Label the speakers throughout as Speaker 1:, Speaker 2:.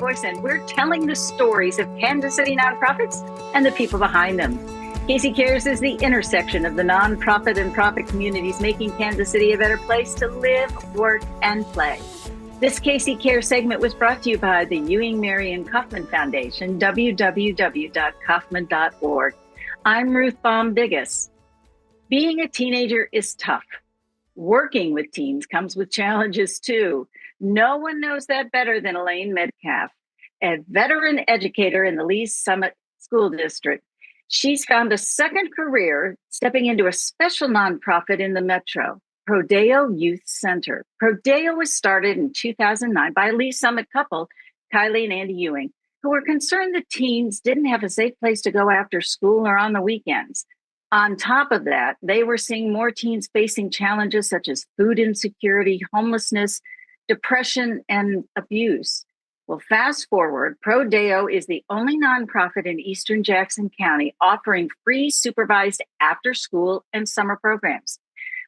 Speaker 1: voice, and we're telling the stories of Kansas City nonprofits and the people behind them. Casey Cares is the intersection of the nonprofit and profit communities, making Kansas City a better place to live, work, and play. This Casey Cares segment was brought to you by the Ewing, Marion Kaufman Foundation, www.kaufman.org. I'm Ruth Baum-Biggis. Being a teenager is tough. Working with teens comes with challenges too. No one knows that better than Elaine Metcalf, a veteran educator in the Lee Summit School District. She's found a second career stepping into a special nonprofit in the Metro, Prodeo Youth Center. Prodeo was started in 2009 by a Lee Summit couple, Kylie and Andy Ewing, who were concerned that teens didn't have a safe place to go after school or on the weekends. On top of that, they were seeing more teens facing challenges such as food insecurity, homelessness, depression, and abuse. Well, fast forward, Prodeo is the only nonprofit in Eastern Jackson County offering free supervised after-school and summer programs.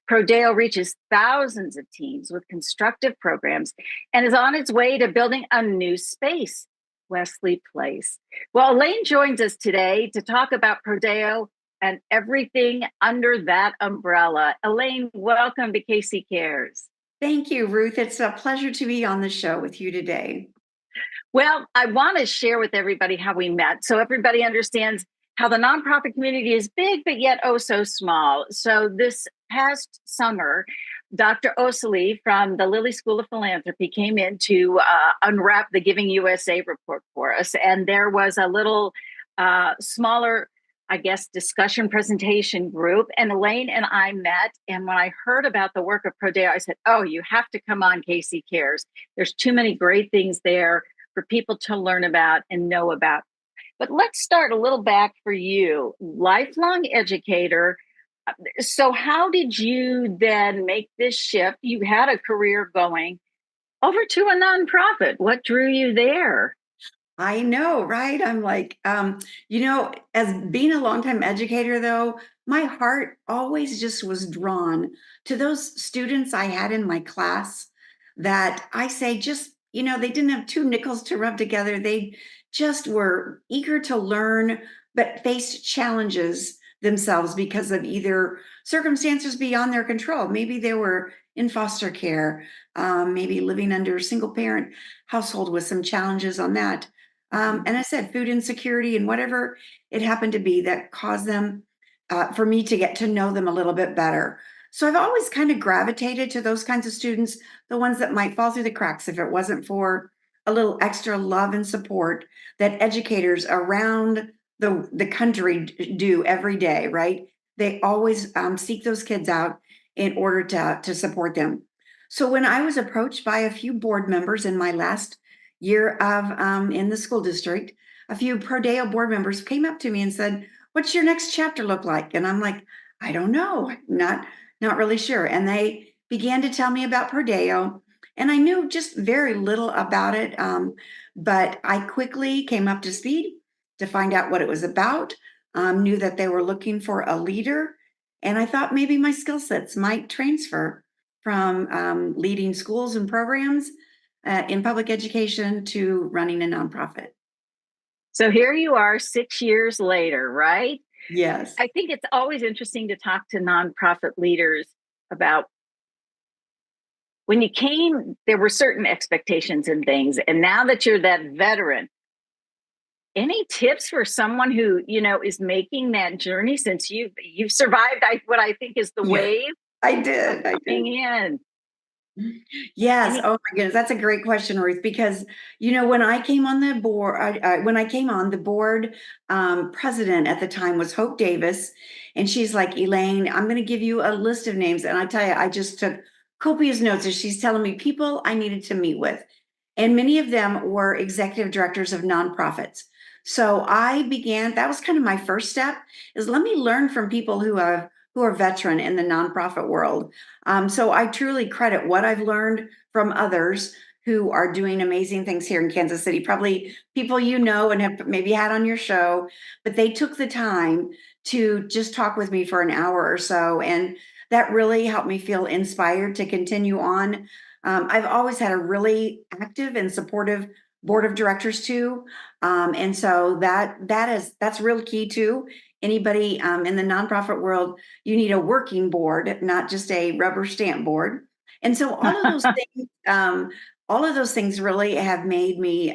Speaker 1: Prodeo reaches thousands of teens with constructive programs and is on its way to building a new space, Wesley Place. Well, Elaine joins us today to talk about Prodeo and everything under that umbrella. Elaine, welcome to Casey Cares.
Speaker 2: Thank you, Ruth. It's a pleasure to be on the show with you today.
Speaker 1: Well, I want to share with everybody how we met so everybody understands how the nonprofit community is big, but yet oh so small. So this past summer, Dr. Osili from the Lilly School of Philanthropy came in to unwrap the Giving USA report for us. And there was a little smaller, I guess, discussion presentation group. And Elaine and I met. And when I heard about the work of Prodeo, I said, oh, you have to come on Casey Cares. There's too many great things there for people to learn about and know about. But let's start a little back for you, lifelong educator. So how did you then make this shift? You had a career going over to a nonprofit. What drew you there?
Speaker 2: I know, right? I'm like, as being a longtime educator, though, my heart always just was drawn to those students I had in my class that I say just, they didn't have two nickels to rub together. They just were eager to learn, but faced challenges themselves because of either circumstances beyond their control. Maybe they were in foster care, maybe living under a single parent household with some challenges on that. And I said food insecurity and whatever it happened to be that caused them for me to get to know them a little bit better. So I've always kind of gravitated to those kinds of students, the ones that might fall through the cracks if it wasn't for a little extra love and support that educators around the country do every day, right? They always seek those kids out in order to support them. So when I was approached by a few board members in my last year of in the school district, a few Prodeo board members came up to me and said, "What's your next chapter look like?" And I'm like, "I don't know, not really sure." And they began to tell me about Prodeo, and I knew just very little about it, but I quickly came up to speed to find out what it was about. Knew that they were looking for a leader, and I thought maybe my skill sets might transfer from leading schools and programs in public education to running a nonprofit.
Speaker 1: So here you are 6 years later, right?
Speaker 2: Yes.
Speaker 1: I think it's always interesting to talk to nonprofit leaders about when you came, there were certain expectations and things. And now that you're that veteran, any tips for someone who, is making that journey since you've survived what I think is the wave?
Speaker 2: I did.
Speaker 1: Coming in.
Speaker 2: Yes. Oh my goodness. That's a great question, Ruth, because, when I came on the board, the board president at the time was Hope Davis. And she's like, "Elaine, I'm going to give you a list of names." And I tell you, I just took copious notes as she's telling me people I needed to meet with. And many of them were executive directors of nonprofits. So that was kind of my first step, is let me learn from people who are veteran in the nonprofit world. So I truly credit what I've learned from others who are doing amazing things here in Kansas City, probably people and have maybe had on your show, but they took the time to just talk with me for an hour or so. And that really helped me feel inspired to continue on. I've always had a really active and supportive board of directors too. And so that's real key too. Anybody in the nonprofit world, you need a working board, not just a rubber stamp board. And so all of those things really have made me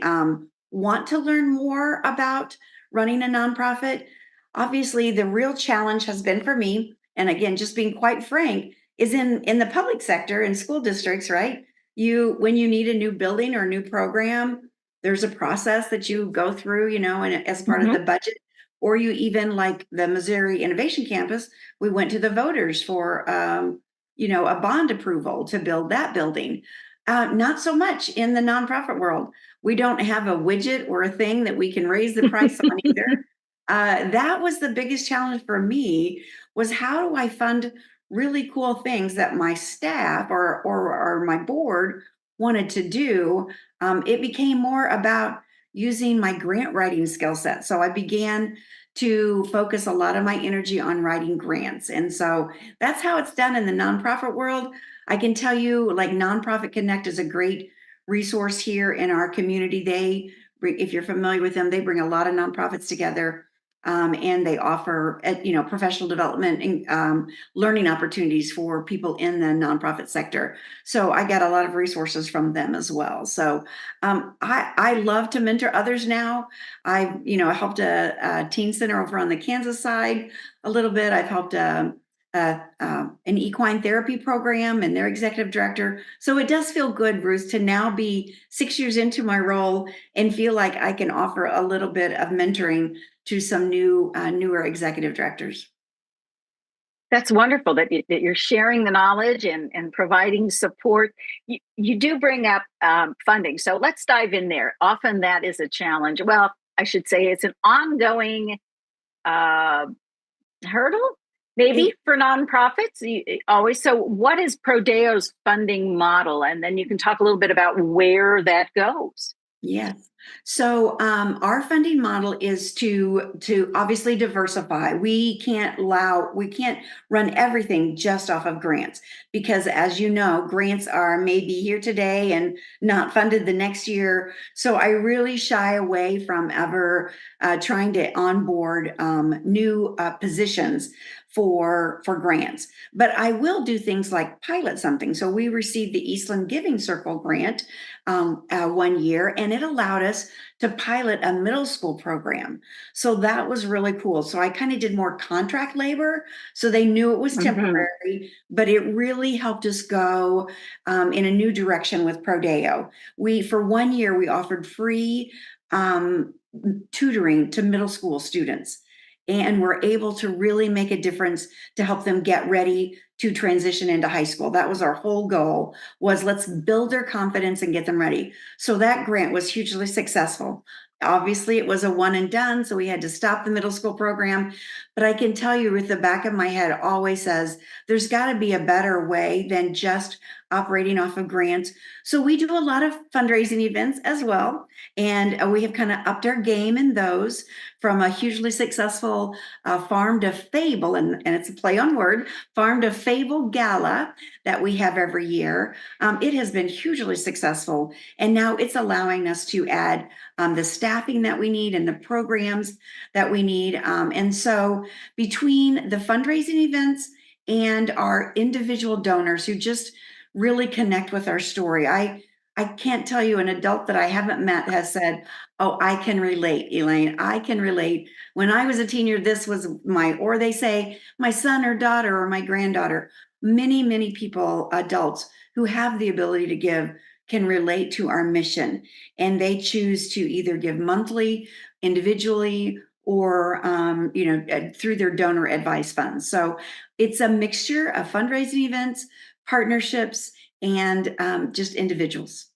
Speaker 2: want to learn more about running a nonprofit. Obviously, the real challenge has been for me, and again, just being quite frank, is in the public sector in school districts, right? When you need a new building or a new program, there's a process that you go through, and as part of
Speaker 1: Mhm.
Speaker 2: the budget, or you even like the Missouri Innovation Campus, we went to the voters for a bond approval to build that building. Not so much in the nonprofit world. We don't have a widget or a thing that we can raise the price on either. That was the biggest challenge for me, was how do I fund really cool things that my staff or my board wanted to do. It became more about using my grant writing skill set. So I began to focus a lot of my energy on writing grants. And so that's how it's done in the nonprofit world. I can tell you, like, Nonprofit Connect is a great resource here in our community. If you're familiar with them, they bring a lot of nonprofits together, and they offer, professional development and learning opportunities for people in the nonprofit sector. So I got a lot of resources from them as well. So I love to mentor others now. I've helped a teen center over on the Kansas side a little bit. I've helped an equine therapy program and their executive director. So it does feel good, Ruth, to now be 6 years into my role and feel like I can offer a little bit of mentoring to some newer executive directors.
Speaker 1: That's wonderful that you're sharing the knowledge and providing support. You do bring up funding. So let's dive in there. Often that is a challenge. Well, I should say it's an ongoing uh, hurdle, maybe,
Speaker 2: It,
Speaker 1: for nonprofits. Always. So, what is Prodeo's funding model? And then you can talk a little bit about where that goes.
Speaker 2: Yes. So our funding model is to obviously diversify. We can't run everything just off of grants, because, as you know, grants are maybe here today and not funded the next year. So I really shy away from ever trying to onboard new positions for grants. But I will do things like pilot something. So we received the Eastland Giving Circle grant one year, and it allowed us to pilot a middle school program. So that was really cool. So I kind of did more contract labor, so they knew it was
Speaker 1: Mhm.
Speaker 2: temporary, but it really helped us go in a new direction with Prodeo. For one year, we offered free tutoring to middle school students. And we're able to really make a difference to help them get ready to transition into high school. That was our whole goal, was let's build their confidence and get them ready. So that grant was hugely successful. Obviously, it was a one and done, so we had to stop the middle school program. But I can tell you, with the back of my head, always says there's got to be a better way than just operating off of grants. So we do a lot of fundraising events as well. And we have kind of upped our game in those, from a hugely successful Farm to Fable, and it's a play on word, Farm to Fable Gala that we have every year. It has been hugely successful. And now it's allowing us to add the staffing that we need and the programs that we need. And so between the fundraising events and our individual donors who just really connect with our story, I can't tell you, an adult that I haven't met has said, "Oh, I can relate, Elaine. I can relate. When I was a teenager, this was or they say, my son or daughter or my granddaughter." Many, many people, adults who have the ability to give, can relate to our mission. And they choose to either give monthly, individually, or through their donor advice funds. So it's a mixture of fundraising events, partnerships, and just individuals.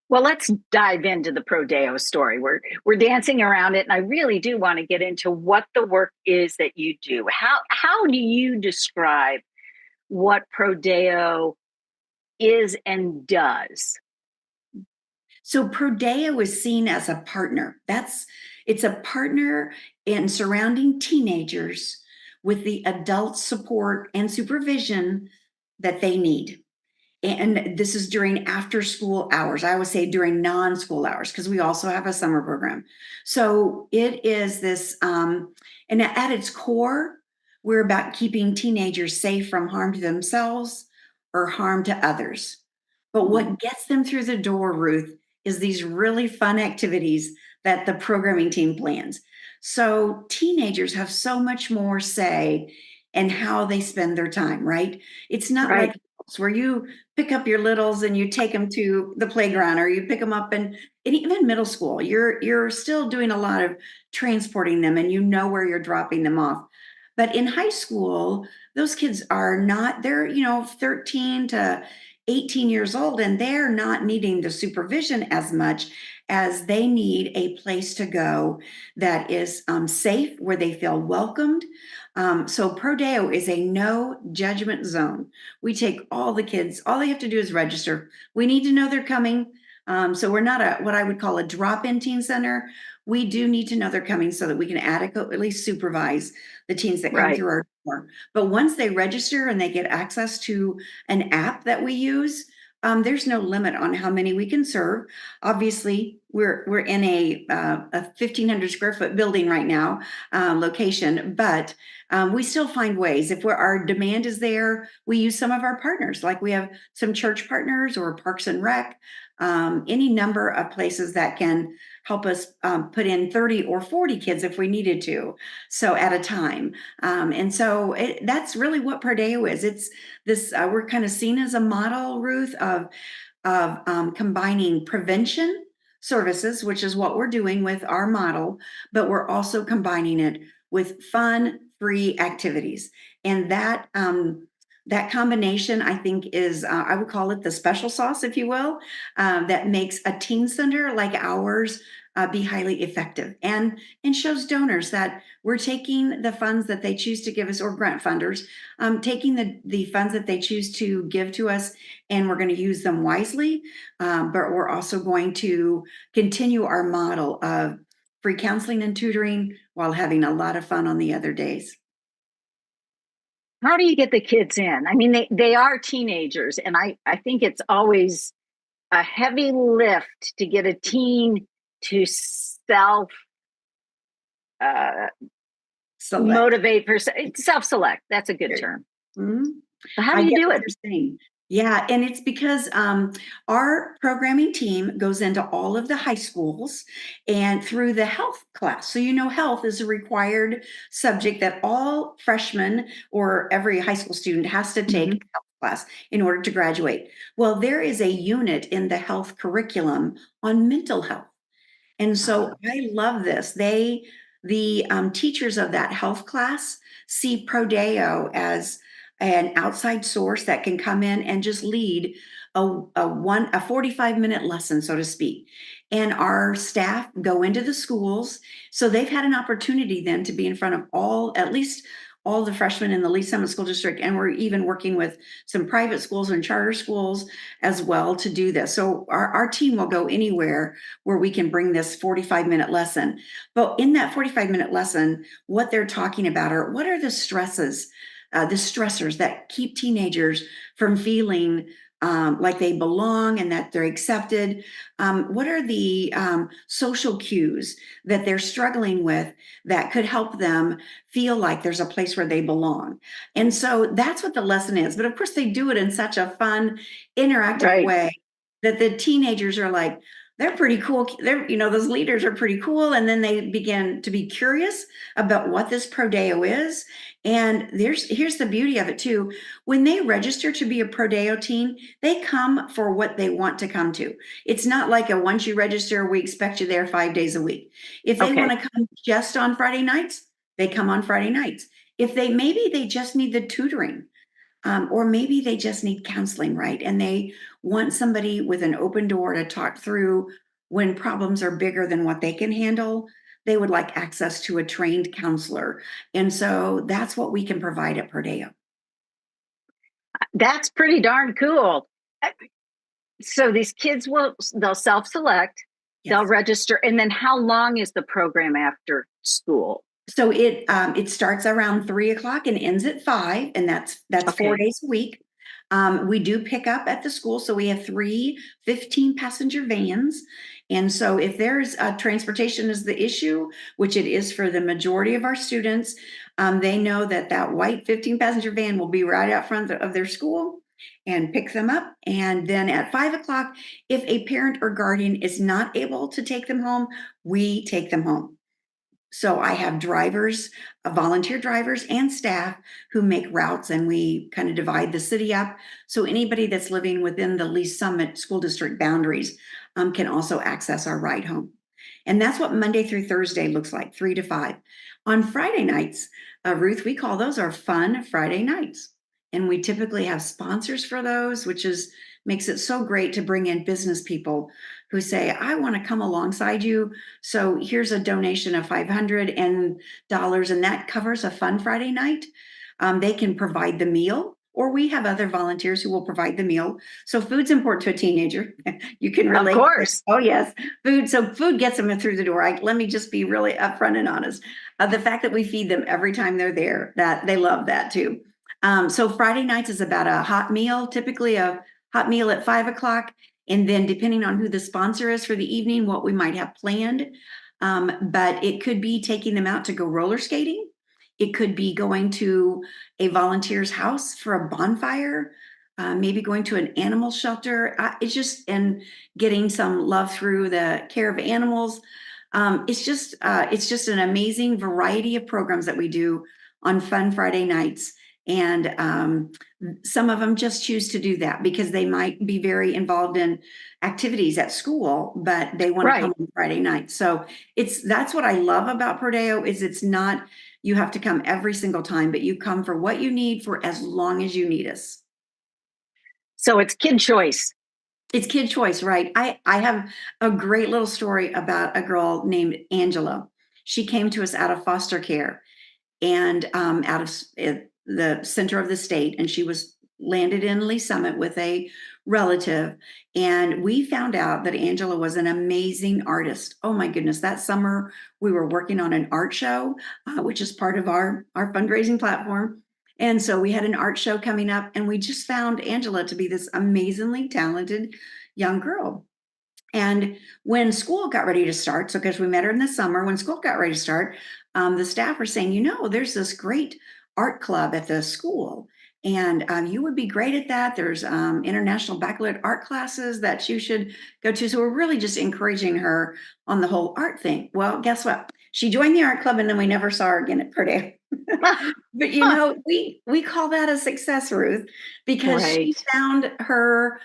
Speaker 1: Well, let's dive into the Prodeo story. We're dancing around it, and I really do want to get into what the work is that you do. How do you describe what Prodeo is and does?
Speaker 2: So Prodeo is seen as a partner. It's a partner in surrounding teenagers with the adult support and supervision that they need. And this is during after school hours. I always say during non-school hours because we also have a summer program. So it is this, and at its core, we're about keeping teenagers safe from harm to themselves or harm to others. But
Speaker 1: Mhm.
Speaker 2: what gets them through the door, Ruth, is these really fun activities that the programming team plans. So teenagers have so much more say in how they spend their time, right? It's not like
Speaker 1: Right.
Speaker 2: where you pick up your littles and you take them to the playground, or you pick them up and even middle school, you're still doing a lot of transporting them and you know where you're dropping them off. But in high school, those kids are not, they're, 13 to 18 years old, and they're not needing the supervision as much as they need a place to go that is safe, where they feel welcomed. So Prodeo is a no judgment zone. We take all the kids, all they have to do is register. We need to know they're coming. So we're not what I would call a drop-in teen center. We do need to know they're coming so that we can adequately supervise the teens that come
Speaker 1: Right.
Speaker 2: through our door. But once they register and they get access to an app that we use, there's no limit on how many we can serve. Obviously, we're in a 1,500 square foot building right now, location, but we still find ways. If our demand is there, we use some of our partners. Like we have some church partners or Parks and Rec, any number of places that can help us put in 30 or 40 kids if we needed to, so at a time. And so that's really what Perdeo is. It's this, we're kind of seen as a model, Ruth, of combining prevention services, which is what we're doing with our model, but we're also combining it with fun, free activities. And that combination, I think, is, I would call it the special sauce, if you will, that makes a teen center like ours be highly effective, and shows donors that we're taking the funds that they choose to give us, or grant funders, taking the funds that they choose to give to us, and we're going to use them wisely. But we're also going to continue our model of free counseling and tutoring while having a lot of fun on the other days.
Speaker 1: How do you get the kids in? I mean, they are teenagers, and I think it's always a heavy lift to get a teen to self uh,
Speaker 2: Select.
Speaker 1: motivate for self select. That's a good term.
Speaker 2: Mhm.
Speaker 1: But how
Speaker 2: I
Speaker 1: do you
Speaker 2: get
Speaker 1: do
Speaker 2: what
Speaker 1: it?
Speaker 2: you're saying. Yeah, and it's because our programming team goes into all of the high schools and through the health class. So, health is a required subject that all freshmen or every high school student has to take
Speaker 1: Mm-hmm.
Speaker 2: health class in order to graduate. Well, there is a unit in the health curriculum on mental health. And so I love this. The teachers of that health class see Prodeo as an outside source that can come in and just lead a 45-minute lesson, so to speak. And our staff go into the schools. So they've had an opportunity then to be in front of at least all the freshmen in the Lee Summit School District. And we're even working with some private schools and charter schools as well to do this. So our team will go anywhere where we can bring this 45-minute lesson. But in that 45-minute lesson, what they're talking about are what are the stresses, the stressors that keep teenagers from feeling like they belong and that they're accepted? What are the social cues that they're struggling with that could help them feel like there's a place where they belong? And so that's what the lesson is. But of course, they do it in such a fun, interactive
Speaker 1: Right.
Speaker 2: way that the teenagers are like, they're pretty cool. Those leaders are pretty cool. And then they begin to be curious about what this Prodeo is. And here's the beauty of it too. When they register to be a Prodeo teen, they come for what they want to come to. It's not like once you register, we expect you there 5 days a week. If they want
Speaker 1: Okay.
Speaker 2: to come just on Friday nights, they come on Friday nights. If maybe they just need the tutoring, or maybe they just need counseling, right? And they want somebody with an open door to talk through when problems are bigger than what they can handle. They would like access to a trained counselor. And so that's what we can provide at Perdeo.
Speaker 1: That's pretty darn cool. So these kids they'll self-select, they'll
Speaker 2: Yes.
Speaker 1: register, and then how long is the program after school?
Speaker 2: So it starts around 3 o'clock and ends at 5, and that's 4
Speaker 1: Okay.
Speaker 2: days a week. We do pick up at the school. So we have three 15-passenger vans. And so if there's transportation is the issue, which it is for the majority of our students, they know that that white 15-passenger van will be right out front of their school and pick them up. And then at 5 o'clock, if a parent or guardian is not able to take them home, we take them home. So I have drivers, volunteer drivers and staff who make routes, and we kind of divide the city up. So anybody that's living within the Lee Summit School District boundaries can also access our ride home. And that's what Monday through Thursday looks like, 3 to 5. On Friday nights, Ruth, we call those our fun Friday nights. And we typically have sponsors for those, which is makes it so great to bring in business people who say, I want to come alongside you. So here's a donation of $500 and that covers a fun Friday night. They can provide the meal, or we have other volunteers who will provide the meal. So food's important to a teenager. You can
Speaker 1: Of
Speaker 2: relate.
Speaker 1: course.
Speaker 2: Oh yes, food. So food gets them through the door. Let me just be really upfront and honest. The fact that we feed them every time they're there, that they love that too. So Friday nights is about a hot meal, typically a hot meal at 5 o'clock. And then depending on who the sponsor is for the evening, what we might have planned. But it could be taking them out to go roller skating. It could be going to a volunteer's house for a bonfire, maybe going to an animal shelter. It's just, and getting some love through the care of animals. It's just an amazing variety of programs that we do on Fun Friday nights. And some of them just choose to do that because they might be very involved in activities at school, but they want to come on Friday night. So that's what I love about Prodeo is it's not, you have to come every single time, but you come for what you need for as long as you need us.
Speaker 1: So it's kid choice.
Speaker 2: It's kid choice, right? I have a great little story about a girl named Angela. She came to us out of foster care and out of the center of the state, and she was landed in Lee Summit with a relative. And we found out that Angela was an amazing artist. Oh my goodness. That summer we were working on an art show, which is part of our fundraising platform. And so we had an art show coming up, and we just found Angela to be this amazingly talented young girl. And when school got ready to start, so because we met her in the summer, when school got ready to start, the staff were saying, there's this great art club at the school, and you would be great at that. There's international baccalaureate art classes that you should go to. So we're really just encouraging her on the whole art thing. Well, guess what? She joined the art club, and then we never saw her again at Purdue. But we call that a success, Ruth, because she found her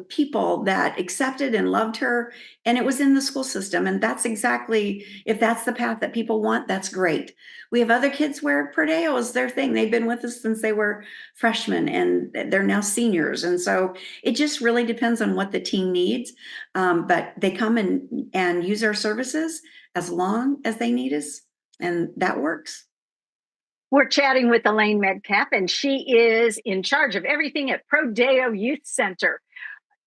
Speaker 2: people that accepted and loved her, and it was in the school system. And that's exactly, if that's the path that people want, that's great. We have other kids where Prodeo is their thing. They've been with us since they were freshmen, and they're now seniors. And so it just really depends on what the team needs. But they come and use our services as long as they need us, and that works.
Speaker 1: We're chatting with Elaine Metcalf, and she is in charge of everything at Prodeo Youth Center.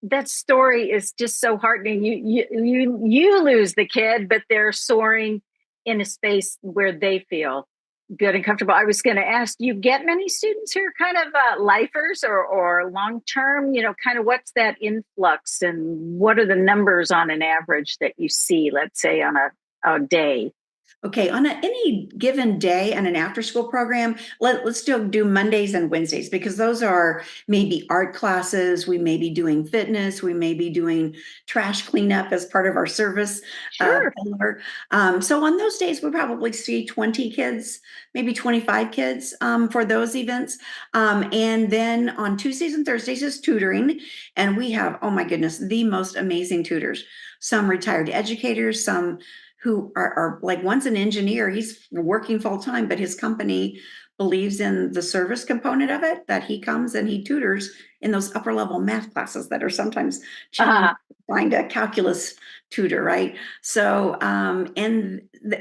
Speaker 1: That story is just so heartening. You lose the kid, but they're soaring in a space where they feel good and comfortable. I was going to ask, you get many students who are kind of lifers or long-term, kind of what's that influx, and what are the numbers on an average that you see, let's say on a day?
Speaker 2: Okay, on any given day and an after-school program, let's still do Mondays and Wednesdays, because those are maybe art classes. We may be doing fitness. We may be doing trash cleanup as part of our service.
Speaker 1: Sure.
Speaker 2: So on those days, we probably see 20 kids, maybe 25 kids for those events. And then on Tuesdays and Thursdays is tutoring. And we have, oh my goodness, the most amazing tutors. Some retired educators, some who are like, one's an engineer, he's working full time, but his company believes in the service component of it, that he comes and he tutors in those upper level math classes that are sometimes challenging to find a calculus tutor, right? So,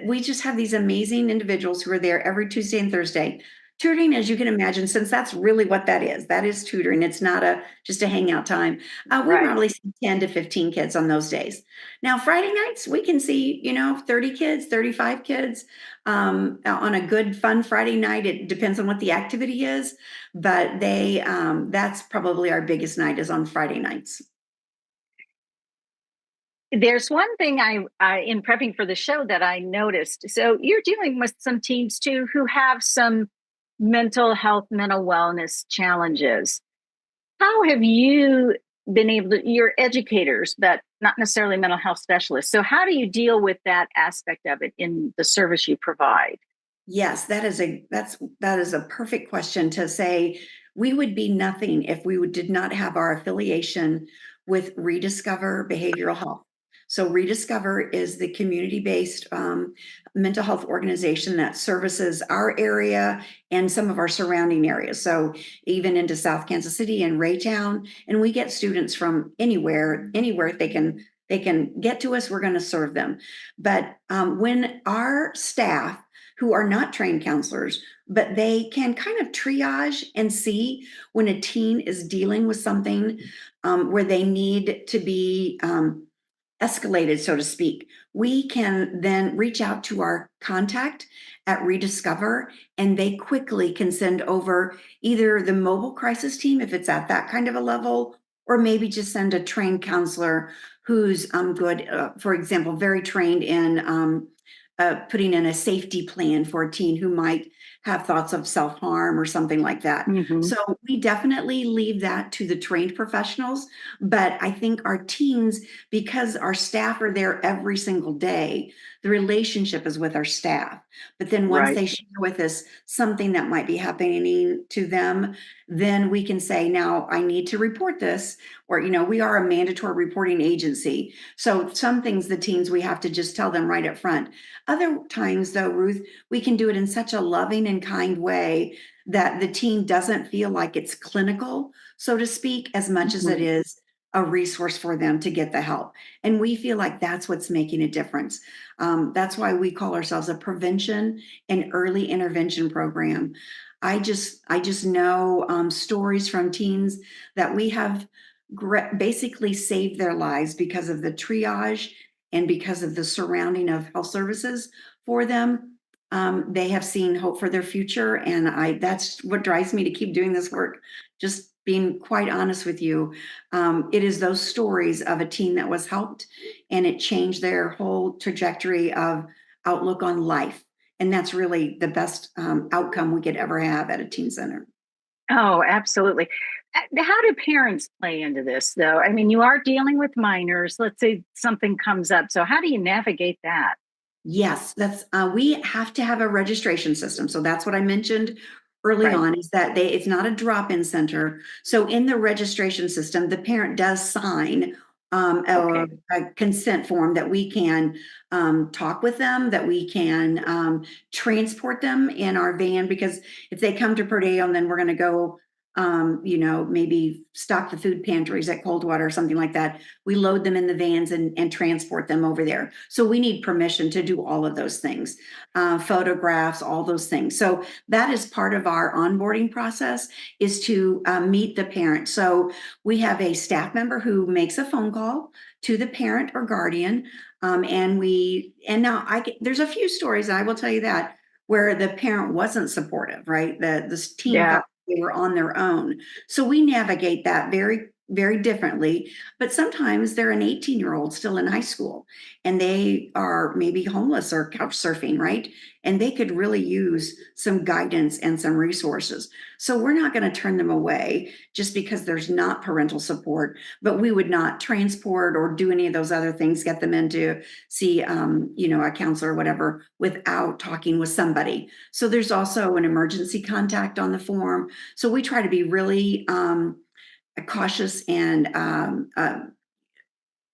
Speaker 2: we just have these amazing individuals who are there every Tuesday and Thursday Tutoring, as you can imagine, since that's really what that is tutoring. It's not just a hangout time. We
Speaker 1: Right.
Speaker 2: probably see 10 to 15 kids on those days. Now, Friday nights, we can see, 30 kids, 35 kids. On a good, fun Friday night, it depends on what the activity is, but that's probably our biggest night is on Friday nights.
Speaker 1: There's one thing I in prepping for the show that I noticed. So you're dealing with some teens too who have some mental health, mental wellness challenges. How have you been able to, you're educators, but not necessarily mental health specialists. So how do you deal with that aspect of it in the service you provide?
Speaker 2: Yes, that is a perfect question to say. We would be nothing if did not have our affiliation with Rediscover Behavioral Health. So Rediscover is the community-based mental health organization that services our area and some of our surrounding areas. So even into South Kansas City and Raytown, and we get students from anywhere they can get to us. We're going to serve them. But when our staff who are not trained counselors, but they can kind of triage and see when a teen is dealing with something where they need to be escalated, so to speak. We can then reach out to our contact at Rediscover, and they quickly can send over either the mobile crisis team if it's at that kind of a level, or maybe just send a trained counselor who's good, for example, very trained in putting in a safety plan for a teen who might have thoughts of self-harm or something like that.
Speaker 1: Mm-hmm.
Speaker 2: So we definitely leave that to the trained professionals. But I think our teens, because our staff are there every single day, the relationship is with our staff. But then once
Speaker 1: Right.
Speaker 2: they share with us something that might be happening to them, then we can say, now I need to report this, or, we are a mandatory reporting agency. So some things, the teens, we have to just tell them right up front. Other times, though, Ruth, we can do it in such a loving and kind way that the teen doesn't feel like it's clinical, so to speak, as much as it
Speaker 1: Mm-hmm.
Speaker 2: is a resource for them to get the help. And we feel like that's what's making a difference. That's why we call ourselves a prevention and early intervention program. I just know stories from teens that we have basically saved their lives because of the triage and because of the surrounding of health services for them. They have seen hope for their future, and that's what drives me to keep doing this work. Just being quite honest with you, it is those stories of a teen that was helped, and it changed their whole trajectory of outlook on life. And that's really the best outcome we could ever have at a teen center.
Speaker 1: Oh, absolutely. How do parents play into this, though? I mean, you are dealing with minors. Let's say something comes up. So, how do you navigate that?
Speaker 2: Yes, that's we have to have a registration system. So that's what I mentioned early
Speaker 1: Right.
Speaker 2: on is that it's not a drop-in center. So in the registration system, the parent does sign
Speaker 1: Okay.
Speaker 2: a consent form that we can talk with them, that we can transport them in our van, because if they come to Perdeo, then we're going to go maybe stock the food pantries at Coldwater or something like that. We load them in the vans and transport them over there. So we need permission to do all of those things, photographs, all those things. So that is part of our onboarding process, is to meet the parent. So we have a staff member who makes a phone call to the parent or guardian. And now there's a few stories, and I will tell you that, where the parent wasn't supportive, right? This teen
Speaker 1: Yeah.
Speaker 2: felt they were on their own. So we navigate that very, very differently. But sometimes they're an 18-year-old still in high school, and they are maybe homeless or couch surfing, right? And they could really use some guidance and some resources. So we're not going to turn them away just because there's not parental support, but we would not transport or do any of those other things, get them in to see, a counselor or whatever, without talking with somebody. So there's also an emergency contact on the form. So we try to be really cautious and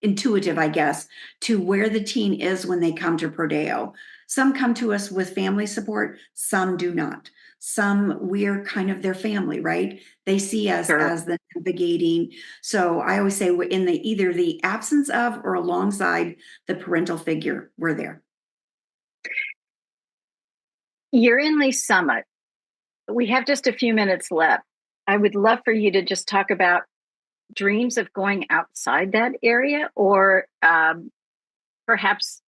Speaker 2: intuitive, I guess, to where the teen is when they come to Prodeo. Some come to us with family support, some do not. Some we're kind of their family, right? They see us
Speaker 1: Sure.
Speaker 2: as the navigating. So I always say we're in the either the absence of or alongside the parental figure, we're there.
Speaker 1: You're in Lee Summit. We have just a few minutes left. I would love for you to just talk about dreams of going outside that area, or perhaps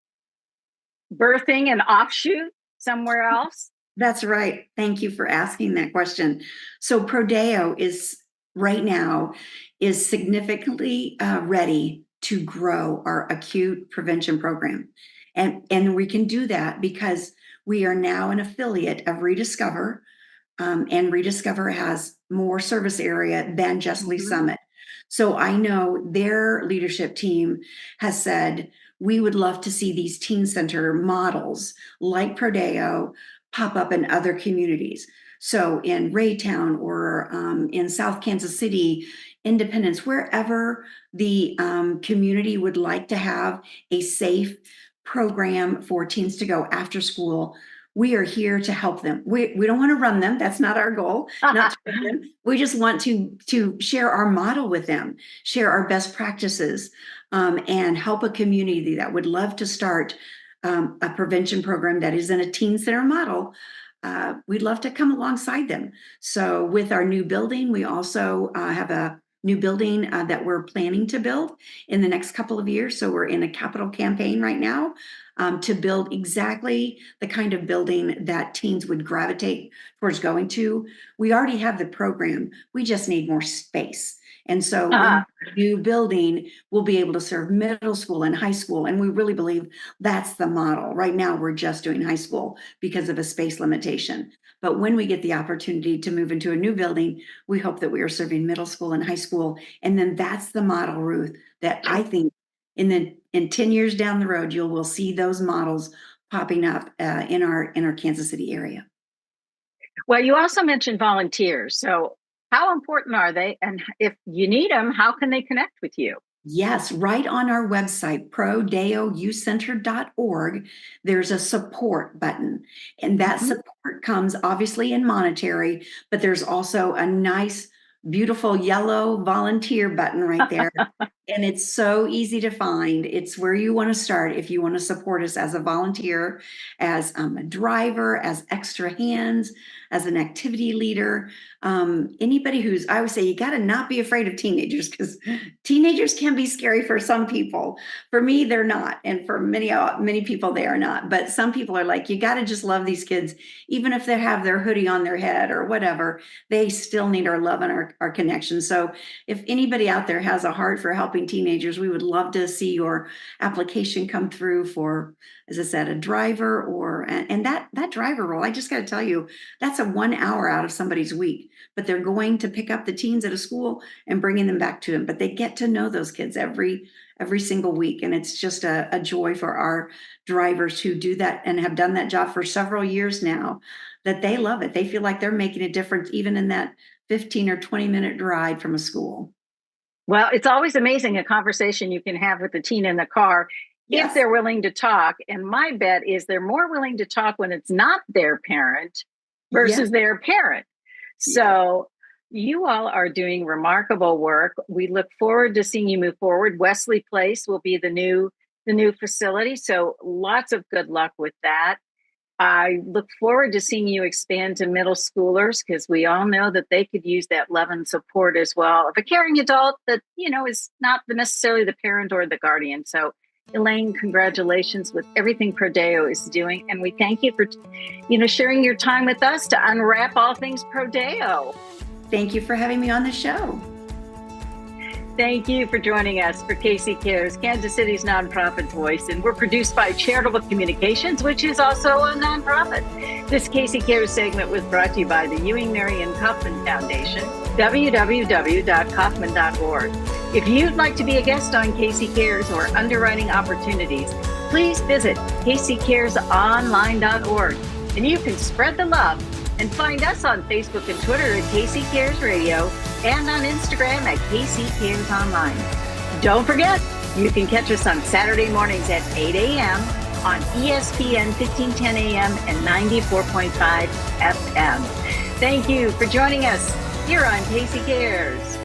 Speaker 1: birthing an offshoot somewhere else.
Speaker 2: That's right. Thank you for asking that question. So Prodeo is right now is significantly ready to grow our acute prevention program. And we can do that because we are now an affiliate of Rediscover, and Rediscover has more service area than just Lee
Speaker 1: Mhm.
Speaker 2: Summit. So I know their leadership team has said, we would love to see these teen center models like Prodeo pop up in other communities. So in Raytown or in South Kansas City, Independence, wherever the community would like to have a safe program for teens to go after school, we are here to help them. We don't want to run them. That's not our goal, not to run them. We just want to share our model with them, share our best practices, and help a community that would love to start a prevention program that is in a teen center model. We'd love to come alongside them. So with our new building, we also have a new building that we're planning to build in the next couple of years. So we're in a capital campaign right now to build exactly the kind of building that teens would gravitate towards going to. We already have the program. We just need more space. And so in the new building, we'll be able to serve middle school and high school. And we really believe that's the model. Right now, we're just doing high school because of a space limitation. But when we get the opportunity to move into a new building, we hope that we are serving middle school and high school. And then that's the model, Ruth, that I think in 10 years down the road, you will see those models popping up in our Kansas City area.
Speaker 1: Well, you also mentioned volunteers. So how important are they? And if you need them, how can they connect with you?
Speaker 2: Yes, right on our website, prodeoucenter.org, there's a support button. And that
Speaker 1: Mhm.
Speaker 2: support comes obviously in monetary, but there's also a nice, beautiful yellow volunteer button right there. And it's so easy to find. It's where you want to start if you want to support us as a volunteer, as a driver, as extra hands, as an activity leader. Anybody who's, I would say, you got to not be afraid of teenagers, because teenagers can be scary for some people. For me, they're not. And for many people, they are not. But some people are like, you got to just love these kids. Even if they have their hoodie on their head or whatever, they still need our love and our connection. So if anybody out there has a heart for helping teenagers, we would love to see your application come through for, as I said, a driver and that driver role. I just got to tell you, that's a 1 hour out of somebody's week, but they're going to pick up the teens at a school and bringing them back to them. But they get to know those kids every single week. And it's just a joy for our drivers who do that and have done that job for several years now, that they love it. They feel like they're making a difference even in that 15 or 20-minute ride from a school.
Speaker 1: Well, it's always amazing a conversation you can have with the teen in the car if
Speaker 2: Yes.
Speaker 1: they're willing to talk. And my bet is they're more willing to talk when it's not their parent
Speaker 2: Yes.
Speaker 1: versus their parent.
Speaker 2: Yes.
Speaker 1: So you all are doing remarkable work. We look forward to seeing you move forward. Wesley Place will be the new facility. So lots of good luck with that. I look forward to seeing you expand to middle schoolers, because we all know that they could use that love and support as well of a caring adult that, is not necessarily the parent or the guardian. So, Elaine, congratulations with everything Prodeo is doing. And we thank you for, sharing your time with us to unwrap all things Prodeo.
Speaker 2: Thank you for having me on the show.
Speaker 1: Thank you for joining us for Casey Cares, Kansas City's nonprofit voice. And we're produced by Charitable Communications, which is also a nonprofit. This Casey Cares segment was brought to you by the Ewing Marion Kaufman Foundation, www.kaufman.org. If you'd like to be a guest on Casey Cares or Underwriting Opportunities, please visit caseycaresonline.org. And you can spread the love and find us on Facebook and Twitter at Casey Cares Radio and on Instagram at Casey Cares Online. Don't forget, you can catch us on Saturday mornings at 8 a.m. on ESPN 1510 a.m. and 94.5 FM. Thank you for joining us here on Casey Cares.